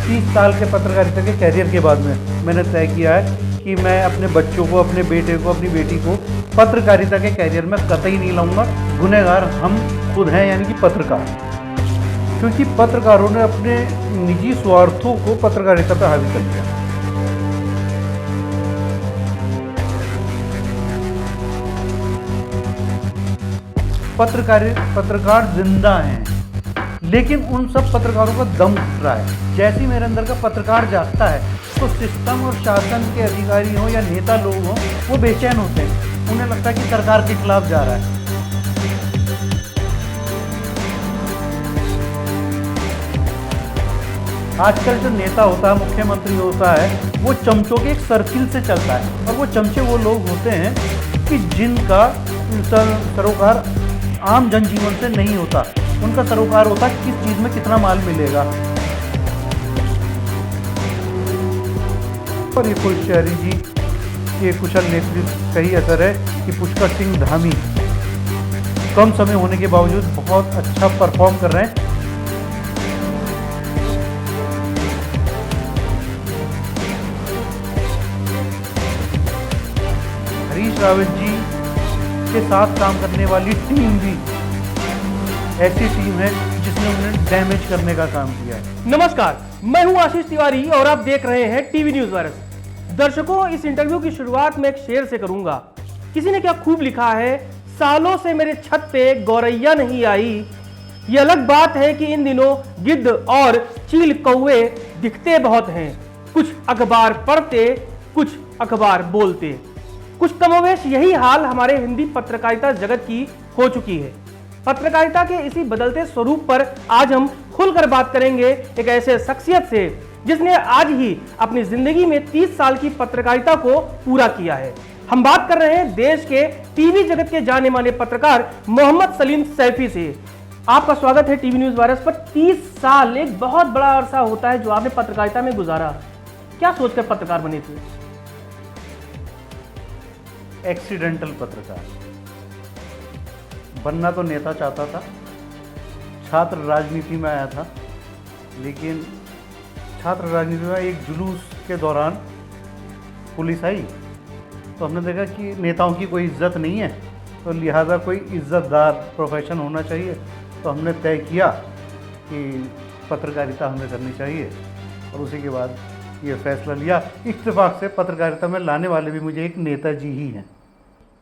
30 साल के पत्रकारिता के कैरियर के बाद में मैंने तय किया है कि मैं अपने बच्चों को, अपने बेटे को, अपनी बेटी को पत्रकारिता के कैरियर में कतई नहीं लाऊंगा। गुनहगार हम खुद हैं, यानी कि पत्रकार, क्योंकि पत्रकारों ने अपने निजी स्वार्थों को पत्रकारिता पर हावी कर दिया। पत्रकार जिंदा हैं, लेकिन उन सब पत्रकारों का दम घुट रहा है। जैसे ही मेरे अंदर का पत्रकार जागता है तो सिस्टम और शासन के अधिकारी हों या नेता लोग हों, वो बेचैन होते हैं। उन्हें लगता है कि सरकार के खिलाफ जा रहा है। आजकल जो नेता होता है, मुख्यमंत्री होता है, वो चमचों के एक सर्किल से चलता है, और वो चमचे वो लोग होते हैं कि जिनका सरोकार आम जनजीवन से नहीं होता। उनका सरोकार होता है किस चीज़ में कितना माल मिलेगा। और ये पुष्कर जी के कुशल नेतृत्व का ही असर है कि पुष्कर सिंह धामी कम समय होने के बावजूद बहुत अच्छा परफॉर्म कर रहे हैं। हरीश रावत जी के साथ काम करने वाली टीम भी ऐसी टीम है जिसने उन्हें डैमेज करने का काम किया है। नमस्कार, मैं हूं आशीष तिवारी और आप देख रहे हैं टीवी न्यूज वायरस। दर्शकों, इस इंटरव्यू की शुरुआत में एक शेर से करूंगा। किसी ने क्या खूब लिखा है, सालों से मेरे छत पे गौरैया नहीं आई। ये अलग बात है कि इन दिनों गिद्ध और चील कौवे दिखते बहुत हैं। कुछ अखबार पढ़ते, कुछ अखबार बोलते। कुछ कमोवेश यही हाल हमारे हिंदी पत्रकारिता जगत की हो चुकी है। पत्रकारिता के इसी बदलते स्वरूप पर आज हम खुलकर बात करेंगे एक ऐसे शख्सियत से जिसने आज ही अपनी जिंदगी में 30 साल की पत्रकारिता को पूरा किया है। हम बात कर रहे हैं देश के टीवी जगत के जाने माने पत्रकार मोहम्मद सलीम सैफी से। आपका स्वागत है टीवी न्यूज वायरस पर। 30 साल एक बहुत बड़ा अरसा होता है जो आपने पत्रकारिता में गुजारा। क्या सोचकर पत्रकार बने थे? एक्सीडेंटल पत्रकार बनना तो नेता चाहता था। छात्र राजनीति में आया था, लेकिन छात्र राजनीति में एक जुलूस के दौरान पुलिस आई तो हमने देखा कि नेताओं की कोई इज्जत नहीं है, तो लिहाजा कोई इज्जतदार प्रोफेशन होना चाहिए। तो हमने तय किया कि पत्रकारिता हमें करनी चाहिए, और उसी के बाद ये फैसला लिया। इत्तेफाक से पत्रकारिता में लाने वाले भी मुझे एक नेताजी ही हैं।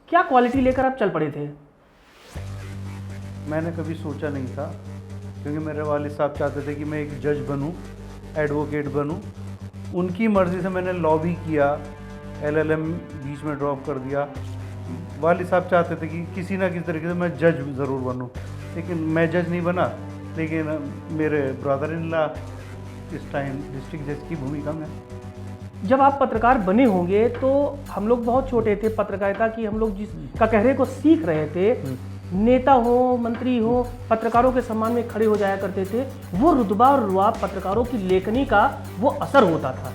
क्या क्वालिटी लेकर आप चल पड़े थे? मैंने कभी सोचा नहीं था, क्योंकि मेरे वालिद साहब चाहते थे कि मैं एक जज बनूं, एडवोकेट बनूं। उनकी मर्ज़ी से मैंने लॉ भी किया, LLM बीच में ड्रॉप कर दिया। वालिद साहब चाहते थे कि किसी ना किसी तरीके से मैं जज ज़रूर बनूं, लेकिन मैं जज नहीं बना। लेकिन मेरे ब्रदर इन लॉ इस टाइम डिस्ट्रिक्ट जज की भूमिका में। जब आप पत्रकार बने होंगे तो हम लोग बहुत छोटे थे, पत्रकारिता की हम लोग जिस ककहरे को सीख रहे थे, नेता हो, मंत्री हो, पत्रकारों के सम्मान में खड़े हो जाया करते थे। वो रुतबा और रुआब पत्रकारों की लेखनी का वो असर होता था।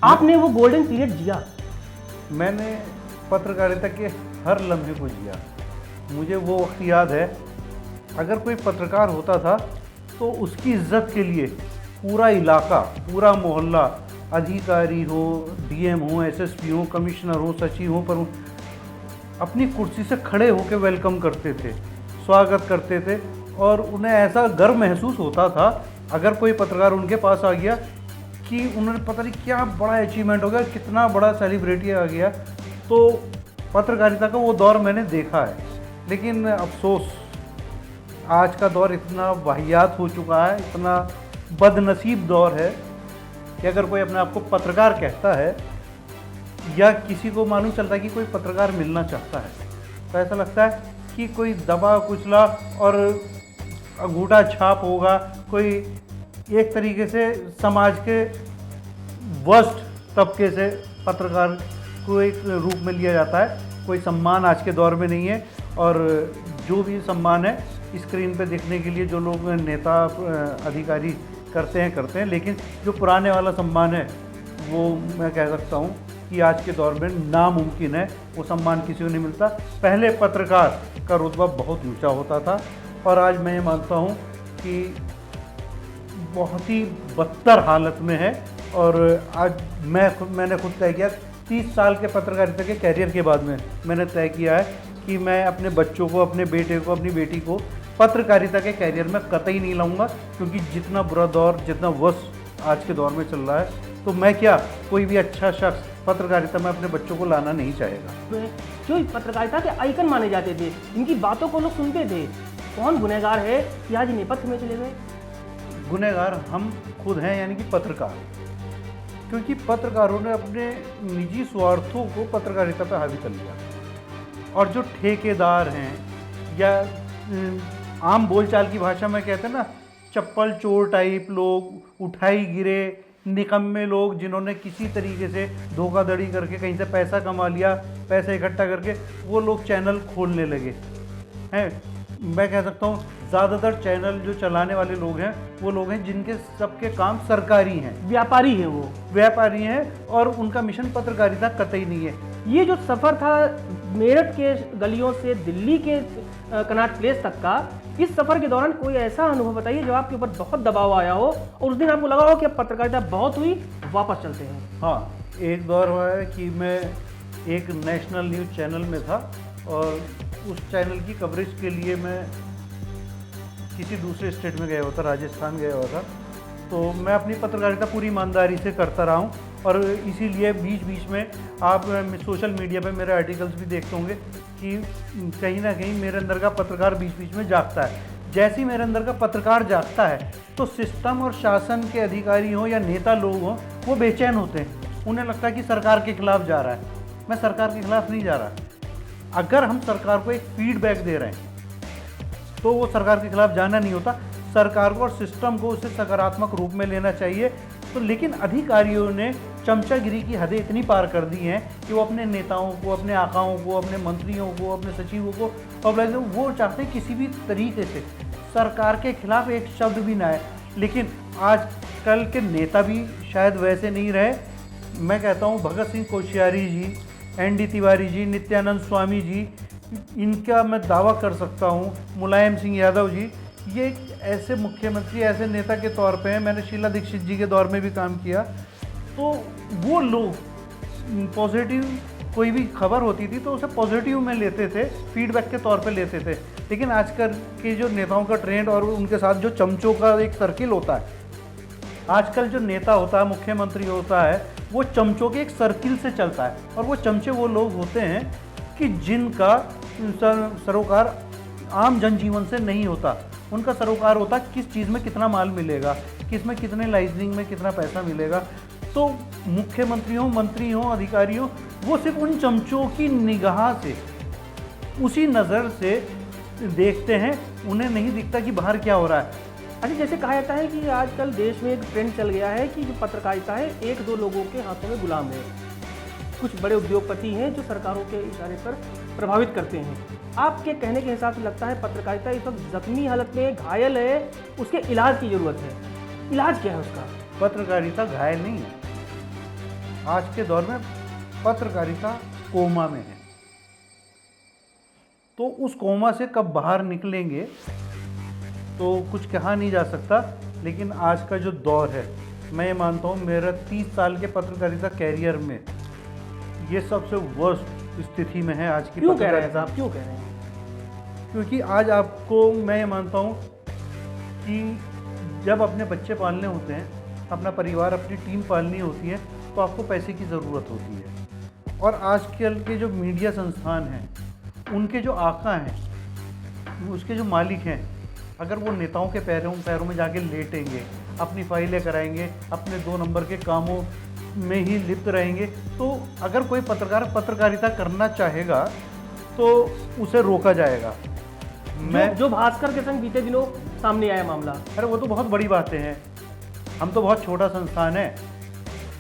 आपने वो गोल्डन पीरियड जिया। मैंने पत्रकारिता के हर लम्हे को जिया। मुझे वो वक्त याद है, अगर कोई पत्रकार होता था तो उसकी इज्जत के लिए पूरा इलाका, पूरा मोहल्ला, अधिकारी हो, DM हो, SSP हो, कमिश्नर हो, सचिव हो, पर अपनी कुर्सी से खड़े होकर वेलकम करते थे, स्वागत करते थे। और उन्हें ऐसा गर्व महसूस होता था अगर कोई पत्रकार उनके पास आ गया कि उन्होंने पता नहीं क्या बड़ा अचीवमेंट हो गया, कितना बड़ा सेलिब्रिटी आ गया। तो पत्रकारिता का वो दौर मैंने देखा है। लेकिन अफसोस, आज का दौर इतना वाहियात हो चुका है, इतना बदनसीब दौर है कि अगर कोई अपने आप को पत्रकार कहता है या किसी को मालूम चलता है कि कोई पत्रकार मिलना चाहता है, तो ऐसा लगता है कि कोई दबा कुचला और अंगूठा छाप होगा, कोई एक तरीके से समाज के वर्स्ट तबके से पत्रकार को एक रूप में लिया जाता है। कोई सम्मान आज के दौर में नहीं है, और जो भी सम्मान है स्क्रीन पे दिखने के लिए जो लोग नेता अधिकारी करते हैं, लेकिन जो पुराने वाला सम्मान है वो मैं कह सकता हूँ कि आज के दौर में नामुमकिन है। वो सम्मान किसी को नहीं मिलता। पहले पत्रकार का रुतबा बहुत ऊंचा होता था, और आज मैं ये मानता हूँ कि बहुत ही बदतर हालत में है। और आज मैंने खुद तय किया, 30 साल के पत्रकारिता के कैरियर के बाद में मैंने तय किया है कि मैं अपने बच्चों को, अपने बेटे को, अपनी बेटी को पत्रकारिता के कैरियर में कतई नहीं लाऊंगा, क्योंकि जितना बुरा दौर, जितना वर्स्ट आज के दौर में चल रहा है, तो मैं क्या, कोई भी अच्छा शख्स पत्रकारिता में अपने बच्चों को लाना नहीं चाहेगा। जो पत्रकारिता के आइकन माने जाते थे, इनकी बातों को लोग सुनते थे, कौन गुनहगार है कि आज नेपथ्य में चले गए? गुनहगार हम खुद हैं, यानी कि पत्रकार, क्योंकि पत्रकारों ने अपने निजी स्वार्थों को पत्रकारिता पर हावी कर लिया। और जो ठेकेदार हैं, या आम बोलचाल की भाषा में कहते हैं ना, चप्पल चोर टाइप लोग, उठाई गिरे निकम्मे लोग, जिन्होंने किसी तरीके से धोखाधड़ी करके कहीं से पैसा कमा लिया, पैसा इकट्ठा करके वो लोग चैनल खोलने लगे हैं। मैं कह सकता हूँ ज़्यादातर चैनल जो चलाने वाले लोग हैं वो लोग हैं जिनके सबके काम सरकारी हैं, व्यापारी हैं, वो व्यापारी हैं, और उनका मिशन पत्रकारिता कतई नहीं है। ये जो सफ़र था मेरठ के गलियों से दिल्ली के कनॉट प्लेस तक का, इस सफ़र के दौरान कोई ऐसा अनुभव बताइए जो आपके ऊपर बहुत दबाव आया हो और उस दिन आपको लगा हो कि अब पत्रकारिता बहुत हुई, वापस चलते हैं? हाँ, एक दौर हुआ है कि मैं एक नेशनल न्यूज़ चैनल में था और उस चैनल की कवरेज के लिए मैं किसी दूसरे स्टेट में गया हुआ था, राजस्थान गया हुआ था। तो मैं अपनी पत्रकारिता पूरी ईमानदारी से करता रहा हूँ, और इसीलिए बीच बीच में आप सोशल मीडिया पे मेरे आर्टिकल्स भी देखते होंगे कि कहीं ना कहीं मेरे अंदर का पत्रकार बीच बीच में जागता है। जैसे ही मेरे अंदर का पत्रकार जागता है तो सिस्टम और शासन के अधिकारी हों या नेता लोग हों, वो बेचैन होते हैं। उन्हें लगता है कि सरकार के खिलाफ जा रहा है। मैं सरकार के खिलाफ नहीं जा रहा। अगर हम सरकार को एक फीडबैक दे रहे हैं तो वो सरकार के खिलाफ जाना नहीं होता, सरकार को और सिस्टम को उसे सकारात्मक रूप में लेना चाहिए। तो लेकिन अधिकारियों ने चमचागिरी की हदें इतनी पार कर दी हैं कि वो अपने नेताओं को, अपने आकाओं को, अपने मंत्रियों को, अपने सचिवों को, पब्लिक, वो चाहते हैं किसी भी तरीके से सरकार के खिलाफ एक शब्द भी ना आए। लेकिन आज कल के नेता भी शायद वैसे नहीं रहे। मैं कहता हूँ भगत सिंह कोश्यारी जी, ND तिवारी जी, नित्यानंद स्वामी जी, इनका मैं दावा कर सकता हूँ, मुलायम सिंह यादव जी, ये ऐसे मुख्यमंत्री, ऐसे नेता के तौर पे हैं। मैंने शीला दीक्षित जी के दौर में भी काम किया। तो वो लोग पॉजिटिव, कोई भी खबर होती थी तो उसे पॉजिटिव में लेते थे, फीडबैक के तौर पे लेते थे। लेकिन आजकल के जो नेताओं का ट्रेंड और उनके साथ जो चमचों का एक सर्किल होता है, आजकल जो नेता होता है, मुख्यमंत्री होता है, वो चमचों के एक सर्किल से चलता है। और वो चमचे वो लोग होते हैं कि जिनका सरोकार आम जनजीवन से नहीं होता। उनका सरोकार होता किस चीज़ में कितना माल मिलेगा, किस में कितने लाइजनिंग में कितना पैसा मिलेगा। तो मुख्यमंत्री हों, मंत्री हों, अधिकारी हों, वो सिर्फ उन चमचों की निगाह से, उसी नज़र से देखते हैं। उन्हें नहीं दिखता कि बाहर क्या हो रहा है। अच्छा, जैसे कहा जाता है कि आजकल देश में एक ट्रेंड चल गया है कि जो पत्रकारिता है एक दो लोगों के हाथों में गुलाम है। कुछ बड़े उद्योगपति हैं जो सरकारों के इशारे पर प्रभावित करते हैं। आपके कहने के हिसाब से लगता है पत्रकारिता इस वक्त जख्मी हालत में, घायल है, उसके इलाज की ज़रूरत है। इलाज क्या है उसका? पत्रकारिता घायल नहीं है। आज के दौर में पत्रकारिता कोमा में है। तो उस कोमा से कब बाहर निकलेंगे तो कुछ कहा नहीं जा सकता। लेकिन आज का जो दौर है, मैं ये मानता हूँ मेरा 30 साल के पत्रकारिता कैरियर में ये सबसे वर्स्ट स्थिति में है आज की। क्यों कह रहे हैं साहब, क्यों कह रहे हैं? क्योंकि आज आपको मैं ये मानता हूँ कि जब अपने बच्चे पालने होते हैं, अपना परिवार, अपनी टीम पालनी होती है, तो आपको पैसे की ज़रूरत होती है। और आजकल के जो मीडिया संस्थान हैं, उनके जो आका हैं, उसके जो मालिक हैं, अगर वो नेताओं के पैरों में जाके लेटेंगे, अपनी फाइलें कराएंगे, अपने 2 नंबर के कामों में ही लिप्त रहेंगे, तो अगर कोई पत्रकार पत्रकारिता करना चाहेगा तो उसे रोका जाएगा। जो भास्कर के संग बीते दिनों सामने आया मामला, अरे वो तो बहुत बड़ी बातें हैं। हम तो बहुत छोटा संस्थान है।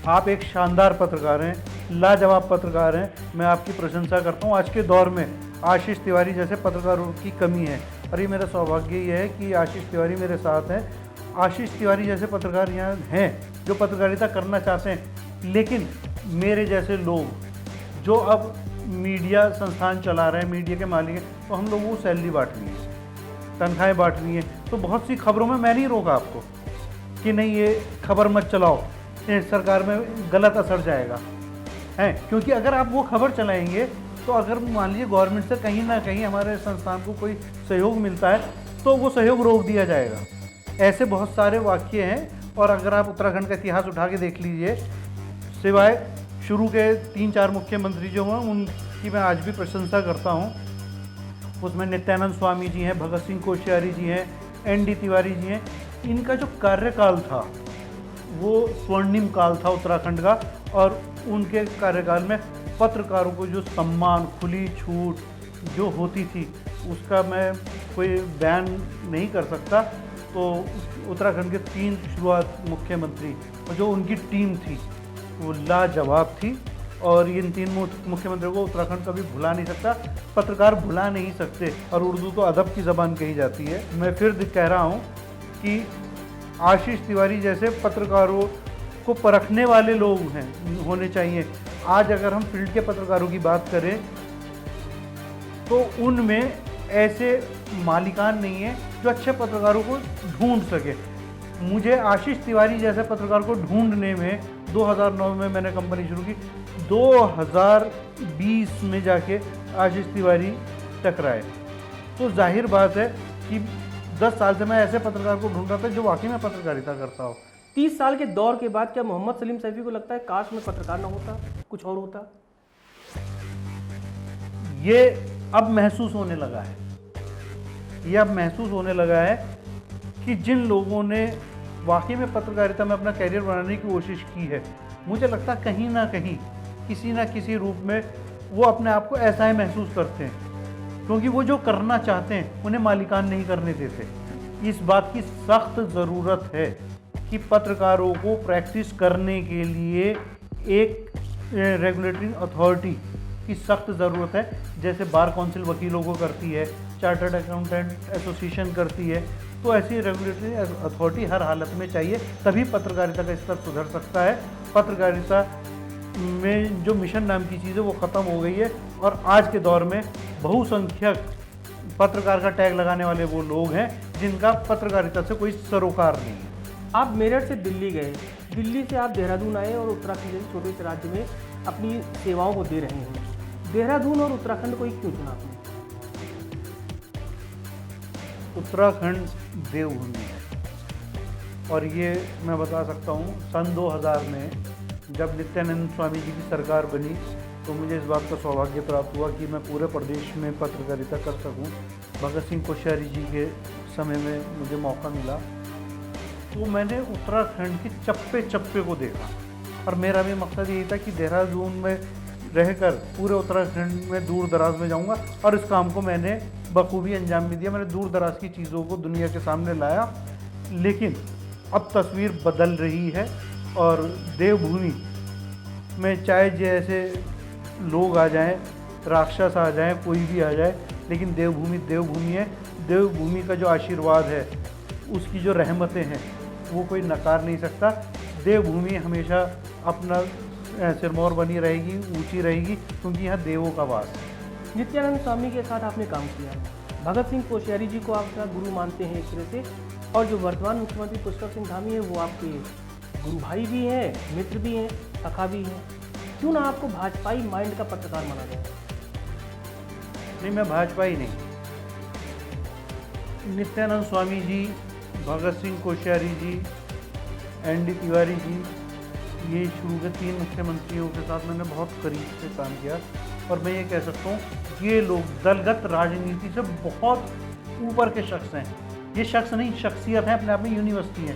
आप एक शानदार पत्रकार हैं, लाजवाब पत्रकार हैं, मैं आपकी प्रशंसा करता हूँ। आज के दौर में आशीष तिवारी जैसे पत्रकारों की कमी है, और ये मेरा सौभाग्य ये है कि आशीष तिवारी मेरे साथ हैं। आशीष तिवारी जैसे पत्रकार यहाँ हैं जो पत्रकारिता करना चाहते हैं। लेकिन मेरे जैसे लोग जो अब मीडिया संस्थान चला रहे हैं, मीडिया के मालिक हैं, तो हम लोगों को सैलरी बांटनी है, तनख्वाहें बांटनी है। तो बहुत सी खबरों में मैं नहीं रोका आपको कि नहीं ये खबर मत चलाओ, ये सरकार में गलत असर जाएगा है। क्योंकि अगर आप वो खबर चलाएंगे तो अगर मान लीजिए गवर्नमेंट से कहीं ना कहीं हमारे संस्थान को कोई सहयोग मिलता है तो वो सहयोग रोक दिया जाएगा। ऐसे बहुत सारे वाक्य हैं। और अगर आप उत्तराखंड का इतिहास उठा के देख लीजिए, सिवाय शुरू के 3-4 मुख्यमंत्री जो हैं उनकी मैं आज भी प्रशंसा करता हूँ। उसमें नित्यानंद स्वामी जी हैं, भगत सिंह कोश्यारी जी हैं, ND तिवारी जी हैं। इनका जो कार्यकाल था वो स्वर्णिम काल था उत्तराखंड का। और उनके कार्यकाल में पत्रकारों को जो सम्मान, खुली छूट जो होती थी उसका मैं कोई बयान नहीं कर सकता। तो उत्तराखंड के 3 शुरुआत मुख्यमंत्री और जो उनकी टीम थी वो लाजवाब थी। और इन 3 मुख्यमंत्रियों को उत्तराखंड कभी भुला नहीं सकता, पत्रकार भुला नहीं सकते। और उर्दू तो अदब की ज़बान कही जाती है। मैं फिर कह रहा हूँ कि आशीष तिवारी जैसे पत्रकारों को परखने वाले लोग हैं होने चाहिए। आज अगर हम फील्ड के पत्रकारों की बात करें तो उनमें ऐसे मालिकान नहीं है जो अच्छे पत्रकारों को ढूंढ सके। मुझे आशीष तिवारी जैसे पत्रकार को ढूंढने में 2009 में मैंने कंपनी शुरू की, 2020 में जाके आशीष तिवारी टकराए। तो जाहिर बात है कि 10 साल से मैं ऐसे पत्रकार को ढूंढ रहा था जो वाकई में पत्रकारिता करता हो। 30 साल के दौर के बाद क्या मोहम्मद सलीम सैफी को लगता है काश में पत्रकार ना होता, कुछ और होता? ये अब महसूस होने लगा है। ये अब महसूस होने लगा है कि जिन लोगों ने वाकई में पत्रकारिता में अपना कैरियर बनाने की कोशिश की है, मुझे लगता है कहीं ना कहीं किसी ना किसी रूप में वो अपने आप को ऐसा ही महसूस करते हैं। क्योंकि वो जो करना चाहते हैं उन्हें मालिकान नहीं करने देते। इस बात की सख्त ज़रूरत है कि पत्रकारों को प्रैक्टिस करने के लिए एक रेगुलेटरी अथॉरिटी की सख्त ज़रूरत है। जैसे बार काउंसिल वकीलों को करती है, चार्टर्ड अकाउंटेंट एसोसिएशन करती है। तो ऐसी रेगुलेटरी अथॉरिटी हर हालत में चाहिए, तभी पत्रकारिता का स्तर सुधर सकता है। पत्रकारिता में जो मिशन नाम की चीज़ है वो ख़त्म हो गई है। और आज के दौर में बहुसंख्यक पत्रकार का टैग लगाने वाले वो लोग हैं जिनका पत्रकारिता से कोई सरोकार नहीं है। आप मेरठ से दिल्ली गए, दिल्ली से आप देहरादून आए और उत्तराखंड जैसे छोटे से राज्य में अपनी सेवाओं को दे रहे हैं। देहरादून और उत्तराखंड को ही क्यों चुना आपने? उत्तराखंड देवभूमि है। और ये मैं बता सकता हूँ, सन 2000 में जब नित्यानंद स्वामी जी की सरकार बनी तो मुझे इस बात का सौभाग्य प्राप्त हुआ कि मैं पूरे प्रदेश में पत्रकारिता कर सकूं। भगत सिंह कोश्यारी जी के समय में मुझे मौका मिला तो मैंने उत्तराखंड के चप्पे चप्पे को देखा। और मेरा भी मकसद यही था कि देहरादून में रहकर पूरे उत्तराखंड में दूर दराज में जाऊंगा। और इस काम को मैंने बखूबी अंजाम भी दिया। मैंने दूर दराज की चीज़ों को दुनिया के सामने लाया। लेकिन अब तस्वीर बदल रही है और देवभूमि में चाहे जैसे लोग आ जाएं, राक्षस आ जाएं, कोई भी आ जाए, लेकिन देवभूमि देवभूमि है। देवभूमि का जो आशीर्वाद है, उसकी जो रहमतें हैं, वो कोई नकार नहीं सकता। देवभूमि हमेशा अपना सिरमौर बनी रहेगी, ऊंची रहेगी, क्योंकि यहाँ देवों का वास है। नित्यानंद स्वामी के साथ आपने काम किया, भगत सिंह कोश्यारी जी को आपका गुरु मानते हैं एक तरह से, और जो वर्तमान मुख्यमंत्री पुष्कर सिंह धामी है वो आपके गुरु भाई भी हैं, मित्र भी हैं, सखा भी हैं। क्यों ना आपको भाजपाई माइंड का पत्रकार माना जाए? नहीं, मैं भाजपाई नहीं। नित्यानंद स्वामी जी, भगत सिंह कोश्यारी जी, ND तिवारी जी, ये शुरू के 3 मुख्यमंत्रियों के साथ मैंने बहुत करीब से काम किया। और मैं ये कह सकता हूँ ये लोग दलगत राजनीति से बहुत ऊपर के शख्स हैं। ये शख्स नहीं, शख्सियत है, अपने आप में यूनिवर्सिटी है।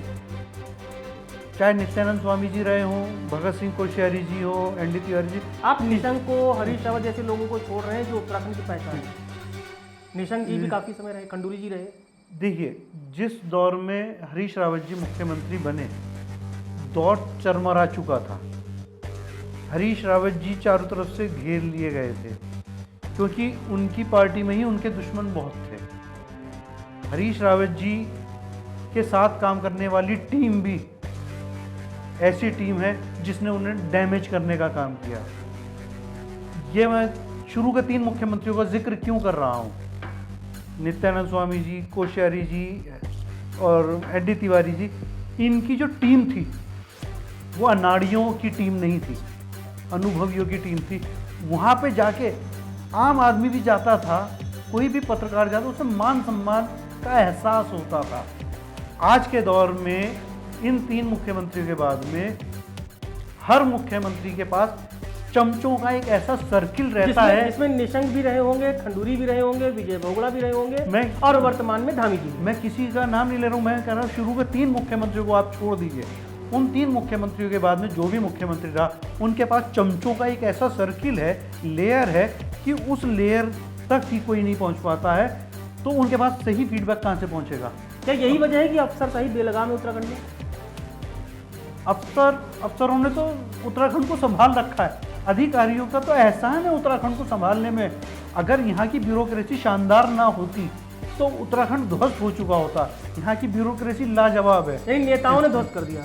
चाहे नित्यानंद स्वामी जी रहे हों, भगत सिंह कोश्यारी जी हो, ND तिवारी जी। आप निशंक को, हरीश रावत जैसे लोगों को छोड़ रहे हैं जो उत्तराखंड की पहचान है। निशंक जी भी काफ़ी समय रहे, खंडूरी जी रहे। देखिए, जिस दौर में हरीश रावत जी मुख्यमंत्री बने, दौर चरमरा चुका था। हरीश रावत जी चारों तरफ से घेर लिए गए थे क्योंकि उनकी पार्टी में ही उनके दुश्मन बहुत थे। हरीश रावत जी के साथ काम करने वाली टीम भी ऐसी टीम है जिसने उन्हें डैमेज करने का काम किया। ये मैं शुरू के 3 मुख्यमंत्रियों का जिक्र क्यों कर रहा हूँ? नित्यानंद स्वामी जी, कोश्यारी जी और ND तिवारी जी, इनकी जो टीम थी वो अनाड़ियों की टीम नहीं थी, अनुभवियों की टीम थी। वहाँ पे जाके आम आदमी भी जाता था, कोई भी पत्रकार जाता, उसे मान सम्मान का एहसास होता था। आज के दौर में इन 3 मुख्यमंत्रियों के बाद में हर मुख्यमंत्री के पास चमचों का एक ऐसा सर्किल रहता है, जिसमें निशंक भी रहे होंगे, खंडूरी भी रहे होंगे, विजय बहुगुणा भी रहे होंगे, और वर्तमान में धामी जी। मैं किसी का नाम नहीं ले रहा हूँ, मैं कह रहा हूँ शुरू के 3 मुख्यमंत्रियों को आप छोड़ दीजिए, उन 3 मुख्यमंत्रियों के बाद में जो भी मुख्यमंत्री रहा उनके पास चमचों का एक ऐसा सर्किल है, लेयर है कि उस लेयर तक ही कोई नहीं पहुँच पाता है। तो उनके पास सही फीडबैक कहाँ से पहुँचेगा? क्या यही वजह है कि अफसरशाही बेलगाम है उत्तराखंड में? अफसरों ने तो उत्तराखंड को संभाल रखा है, अधिकारियों का तो एहसान है उत्तराखंड को संभालने में। अगर यहाँ की ब्यूरोक्रेसी शानदार ना होती तो उत्तराखंड ध्वस्त हो चुका होता। यहाँ की ब्यूरोक्रेसी लाजवाब है, लेकिन नेताओं ने ध्वस्त कर दिया।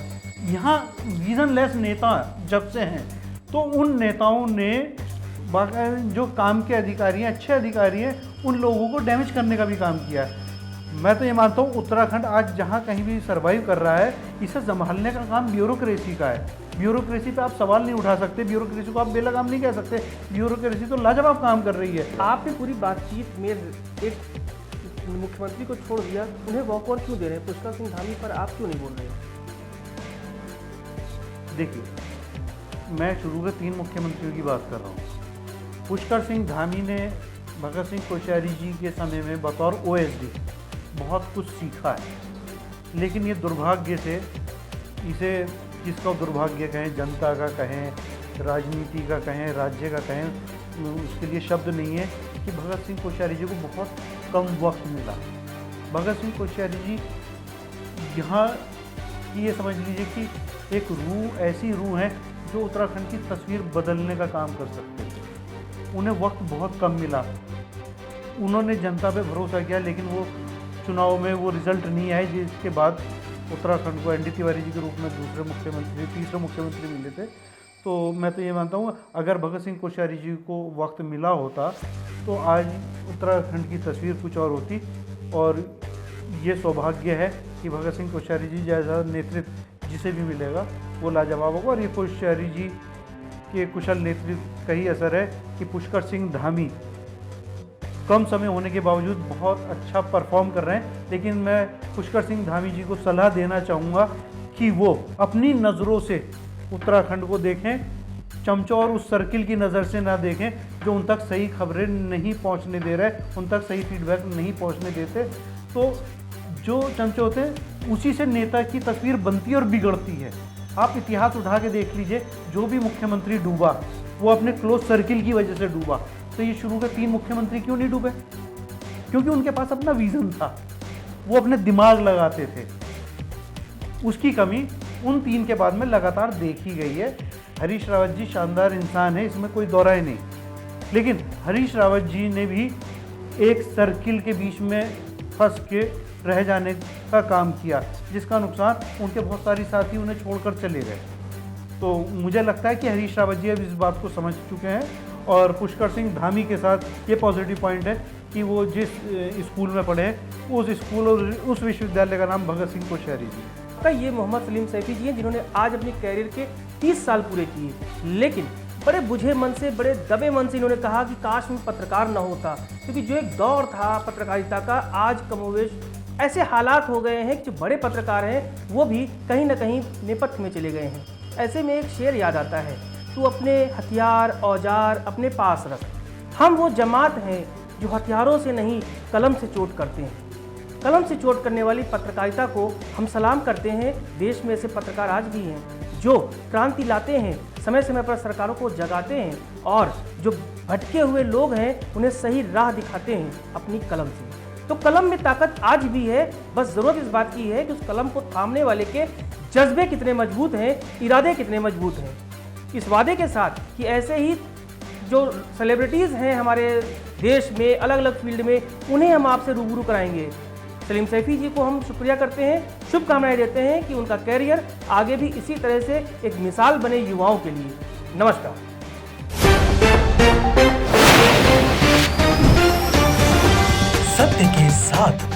यहाँ विजनलेस नेता जब से हैं, तो उन नेताओं ने जो काम के अधिकारी हैं, अच्छे अधिकारी हैं, उन लोगों को डैमेज करने का भी काम किया है। मैं तो ये मानता हूँ उत्तराखंड आज जहाँ कहीं भी सर्वाइव कर रहा है, इसे संभालने का काम ब्यूरोक्रेसी का है। ब्यूरोक्रेसी पे आप सवाल नहीं उठा सकते, ब्यूरोक्रेसी को आप बेलगाम नहीं कह सकते, ब्यूरोक्रेसी तो लाजवाब काम कर रही है। आपने पूरी बातचीत में एक मुख्यमंत्री को छोड़ दिया, उन्हें वॉकओवर क्यों दे रहे हैं? पुष्कर सिंह धामी पर आप क्यों नहीं बोल रहे हैं? देखिए, मैं शुरू के 3 मुख्यमंत्रियों की बात कर रहा हूँ। पुष्कर सिंह धामी ने भगत सिंह कोश्यारी जी के समय में बतौर OSD बहुत कुछ सीखा है, लेकिन ये दुर्भाग्य से, इसे जिसका दुर्भाग्य कहें, जनता का कहें, राजनीति का कहें, राज्य का कहें, उसके लिए शब्द नहीं है कि भगत सिंह कोश्यारी जी को बहुत कम वक्त मिला। भगत सिंह कोश्यारी जी यहाँ ये समझ लीजिए कि एक रूह, ऐसी रूह है जो उत्तराखंड की तस्वीर बदलने का काम कर सकते थे। उन्हें वक्त बहुत कम मिला, उन्होंने जनता पे भरोसा किया, लेकिन वो चुनाव में वो रिजल्ट नहीं आए, जिसके बाद उत्तराखंड को ND तिवारी जी के रूप में दूसरे मुख्यमंत्री, तीसरे मुख्यमंत्री मिले थे। तो मैं तो ये मानता हूँ अगर भगत सिंह कोश्यारी जी को वक्त मिला होता तो आज उत्तराखंड की तस्वीर कुछ और होती। और ये सौभाग्य है कि भगत सिंह कोश्यारी जी जैसा नेतृत्व जिसे भी मिलेगा वो लाजवाब होगा। और ये कोश्यारी जी के कुशल नेतृत्व का ही असर है कि पुष्कर सिंह धामी कम समय होने के बावजूद बहुत अच्छा परफॉर्म कर रहे हैं। लेकिन मैं पुष्कर सिंह धामी जी को सलाह देना चाहूँगा कि वो अपनी नज़रों से उत्तराखंड को देखें, चमचों और उस सर्किल की नज़र से ना देखें जो उन तक सही खबरें नहीं पहुंचने दे रहे, उन तक सही फीडबैक नहीं पहुंचने देते। तो जो चमचे होते हैं उसी से नेता की तस्वीर बनती है और बिगड़ती है। आप इतिहास उठा के देख लीजिए, जो भी मुख्यमंत्री डूबा वो अपने क्लोज सर्किल की वजह से डूबा। तो ये शुरू के 3 मुख्यमंत्री क्यों नहीं डूबे? क्योंकि उनके पास अपना विजन था, वो अपने दिमाग लगाते थे। उसकी कमी उन 3 के बाद में लगातार देखी गई है। हरीश रावत जी शानदार इंसान है, इसमें कोई दौरा ही नहीं, लेकिन हरीश रावत जी ने भी एक सर्किल के बीच में फंस के रह जाने का काम किया, जिसका नुकसान उनके बहुत सारी साथी उन्हें छोड़कर चले गए। तो मुझे लगता है कि हरीश रावत जी अब इस बात को समझ चुके हैं और पुष्कर सिंह धामी के साथ ये पॉजिटिव पॉइंट है कि वो जिस स्कूल में पढ़े हैं उस स्कूल और उस विश्वविद्यालय का नाम भगत सिंह कोश्यारी जी है। ये मोहम्मद सलीम सैफी जी हैं जिन्होंने आज अपने कैरियर के 30 साल पूरे किए, लेकिन बड़े बुझे मन से, बड़े दबे मन से इन्होंने कहा कि काश मैं पत्रकार न होता, क्योंकि जो एक दौर था पत्रकारिता का, आज कमोवेश ऐसे हालात हो गए हैं कि जो बड़े पत्रकार हैं वो भी कहीं ना कहीं नेपथ्य में चले गए हैं। ऐसे में एक शेर याद आता है, तू अपने हथियार औजार अपने पास रख। हम वो जमात हैं जो हथियारों से नहीं कलम से चोट करते हैं। कलम से चोट करने वाली पत्रकारिता को हम सलाम करते हैं। देश में ऐसे पत्रकार आज भी हैं जो क्रांति लाते हैं, समय समय पर सरकारों को जगाते हैं और जो भटके हुए लोग हैं उन्हें सही राह दिखाते हैं अपनी कलम से। तो कलम में ताकत आज भी है, बस ज़रूरत इस बात की है कि उस कलम को थामने वाले के जज्बे कितने मजबूत हैं, इरादे कितने मजबूत हैं। इस वादे के साथ कि ऐसे ही जो सेलिब्रिटीज़ हैं हमारे देश में अलग अलग फील्ड में, उन्हें हम आपसे रूबरू कराएंगे। सलीम सैफी जी को हम शुक्रिया करते हैं, शुभकामनाएं देते हैं कि उनका कैरियर आगे भी इसी तरह से एक मिसाल बने युवाओं के लिए। नमस्कार। सत्य के साथ